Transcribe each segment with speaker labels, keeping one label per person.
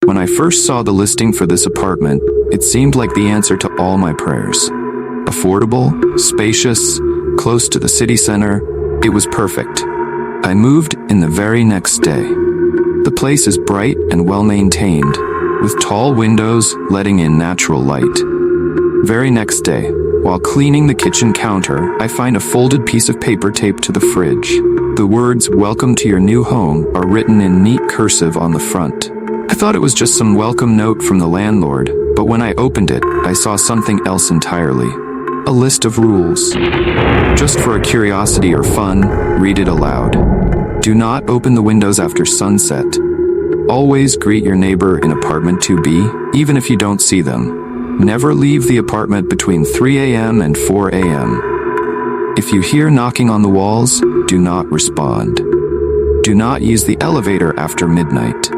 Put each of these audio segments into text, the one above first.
Speaker 1: When I first saw the listing for this apartment, it seemed like the answer to all my prayers. Affordable, spacious, close to the city center, it was perfect. I moved in the very next day. The place is bright and well-maintained, with tall windows letting in natural light. Very next day, while cleaning the kitchen counter, I find a folded piece of paper taped to the fridge. The words, "Welcome to your new home," are written in neat cursive on the front. I thought it was just some welcome note from the landlord, but when I opened it, I saw something else entirely. A list of rules. Just for a curiosity or fun, read it aloud. Do not open the windows after sunset. Always greet your neighbor in apartment 2B, even if you don't see them. Never leave the apartment between 3 a.m. and 4 a.m. If you hear knocking on the walls, do not respond. Do not use the elevator after midnight.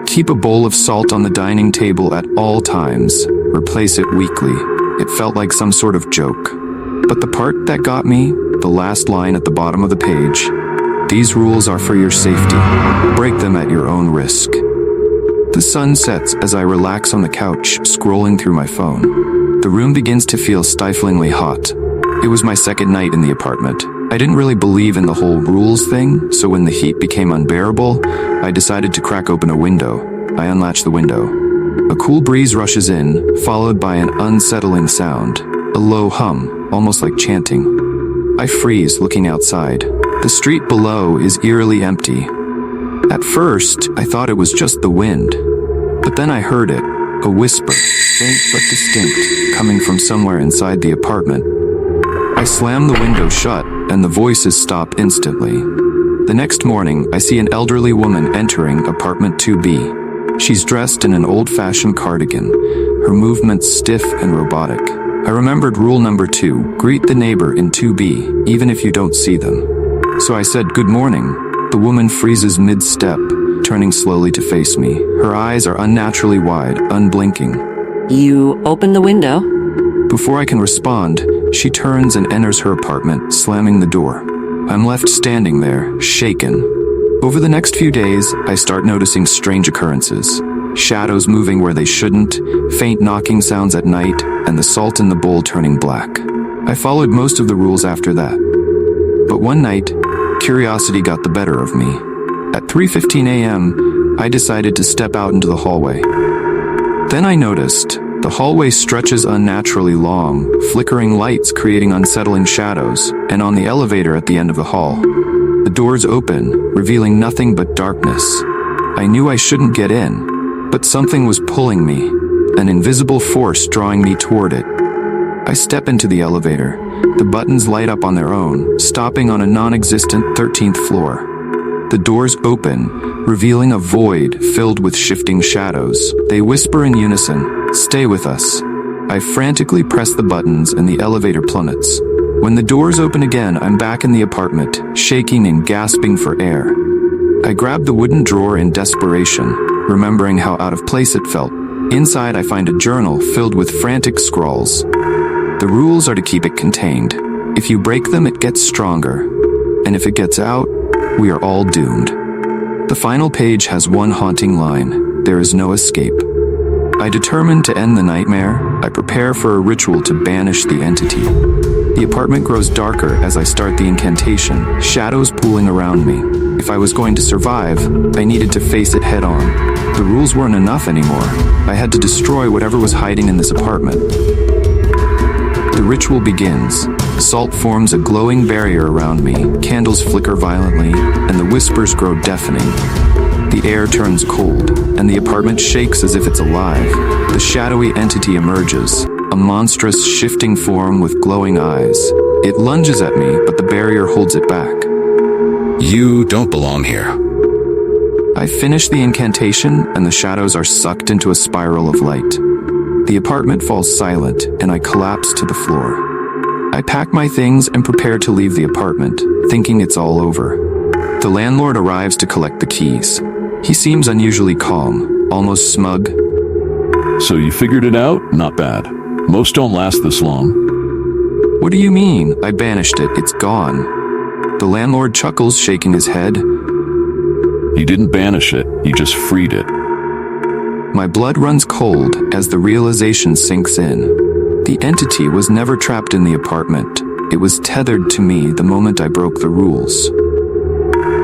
Speaker 1: Keep a bowl of salt on the dining table at all times. Replace it weekly. It felt like some sort of joke. But the part that got me, the last line at the bottom of the page. These rules are for your safety. Break them at your own risk. The sun sets as I relax on the couch, scrolling through my phone. The room begins to feel stiflingly hot. It was my second night in the apartment. I didn't really believe in the whole rules thing, so when the heat became unbearable, I decided to crack open a window. I unlatched the window. A cool breeze rushes in, followed by an unsettling sound. A low hum, almost like chanting. I freeze, looking outside. The street below is eerily empty. At first, I thought it was just the wind. But then I heard it, a whisper, faint but distinct, coming from somewhere inside the apartment. I slam the window shut, and the voices stop instantly. The next morning, I see an elderly woman entering apartment 2B. She's dressed in an old-fashioned cardigan, her movements stiff and robotic. I remembered rule number 2, greet the neighbor in 2B, even if you don't see them. So I said, "Good morning." The woman freezes mid-step, turning slowly to face me. Her eyes are unnaturally wide, unblinking.
Speaker 2: You open the window?
Speaker 1: Before I can respond, she turns and enters her apartment, slamming the door. I'm left standing there, shaken. Over the next few days, I start noticing strange occurrences. Shadows moving where they shouldn't, faint knocking sounds at night, and the salt in the bowl turning black. I followed most of the rules after that. But one night, curiosity got the better of me. At 3:15 a.m., I decided to step out into the hallway. Then I noticed the hallway stretches unnaturally long, flickering lights creating unsettling shadows, and on the elevator at the end of the hall, the doors open, revealing nothing but darkness. I knew I shouldn't get in, but something was pulling me, an invisible force drawing me toward it. I step into the elevator. The buttons light up on their own, stopping on a non-existent 13th floor. The doors open, revealing a void filled with shifting shadows. They whisper in unison, "Stay with us." I frantically press the buttons and the elevator plummets. When the doors open again, I'm back in the apartment, shaking and gasping for air. I grab the wooden drawer in desperation, remembering how out of place it felt. Inside, I find a journal filled with frantic scrawls. The rules are to keep it contained. If you break them, it gets stronger. And if it gets out, we are all doomed. The final page has one haunting line: there is no escape. I determine to end the nightmare. I prepare for a ritual to banish the entity. The apartment grows darker as I start the incantation, shadows pooling around me. If I was going to survive, I needed to face it head on. The rules weren't enough anymore. I had to destroy whatever was hiding in this apartment. The ritual begins. Salt forms a glowing barrier around me, candles flicker violently, and the whispers grow deafening. The air turns cold, and the apartment shakes as if it's alive. The shadowy entity emerges, a monstrous, shifting form with glowing eyes. It lunges at me, but the barrier holds it back.
Speaker 3: You don't belong here.
Speaker 1: I finish the incantation, and the shadows are sucked into a spiral of light. The apartment falls silent, and I collapse to the floor. I pack my things and prepare to leave the apartment, thinking it's all over. The landlord arrives to collect the keys. He seems unusually calm, almost smug.
Speaker 4: So you figured it out? Not bad. Most don't last this long.
Speaker 1: What do you mean? I banished it. It's gone. The landlord chuckles, shaking his head.
Speaker 4: You didn't banish it. You just freed it.
Speaker 1: My blood runs cold as the realization sinks in. The entity was never trapped in the apartment. It was tethered to me the moment I broke the rules.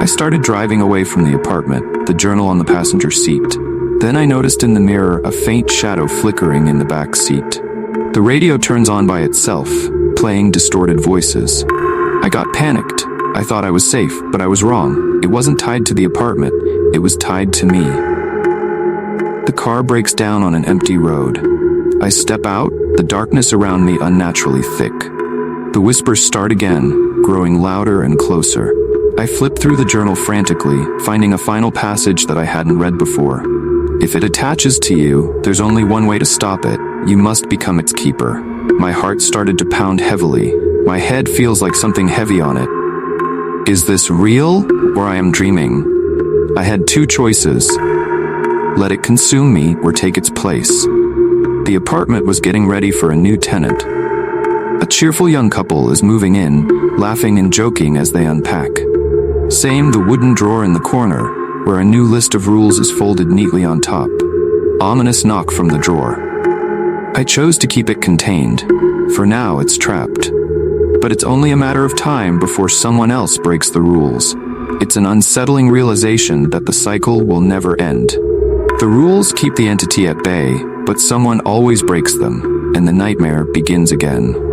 Speaker 1: I started driving away from the apartment, the journal on the passenger seat. Then I noticed in the mirror a faint shadow flickering in the back seat. The radio turns on by itself, playing distorted voices. I got panicked. I thought I was safe, but I was wrong. It wasn't tied to the apartment. It was tied to me. The car breaks down on an empty road. I step out, the darkness around me unnaturally thick. The whispers start again, growing louder and closer. I flip through the journal frantically, finding a final passage that I hadn't read before. If it attaches to you, there's only one way to stop it. You must become its keeper. My heart started to pound heavily. My head feels like something heavy on it. Is this real, or I am dreaming? I had two choices. Let it consume me, or take its place. The apartment was getting ready for a new tenant. A cheerful young couple is moving in, laughing and joking as they unpack. Same the wooden drawer in the corner, where a new list of rules is folded neatly on top. Ominous knock from the drawer. I chose to keep it contained. For now, it's trapped. But it's only a matter of time before someone else breaks the rules. It's an unsettling realization that the cycle will never end. The rules keep the entity at bay, but someone always breaks them, and the nightmare begins again.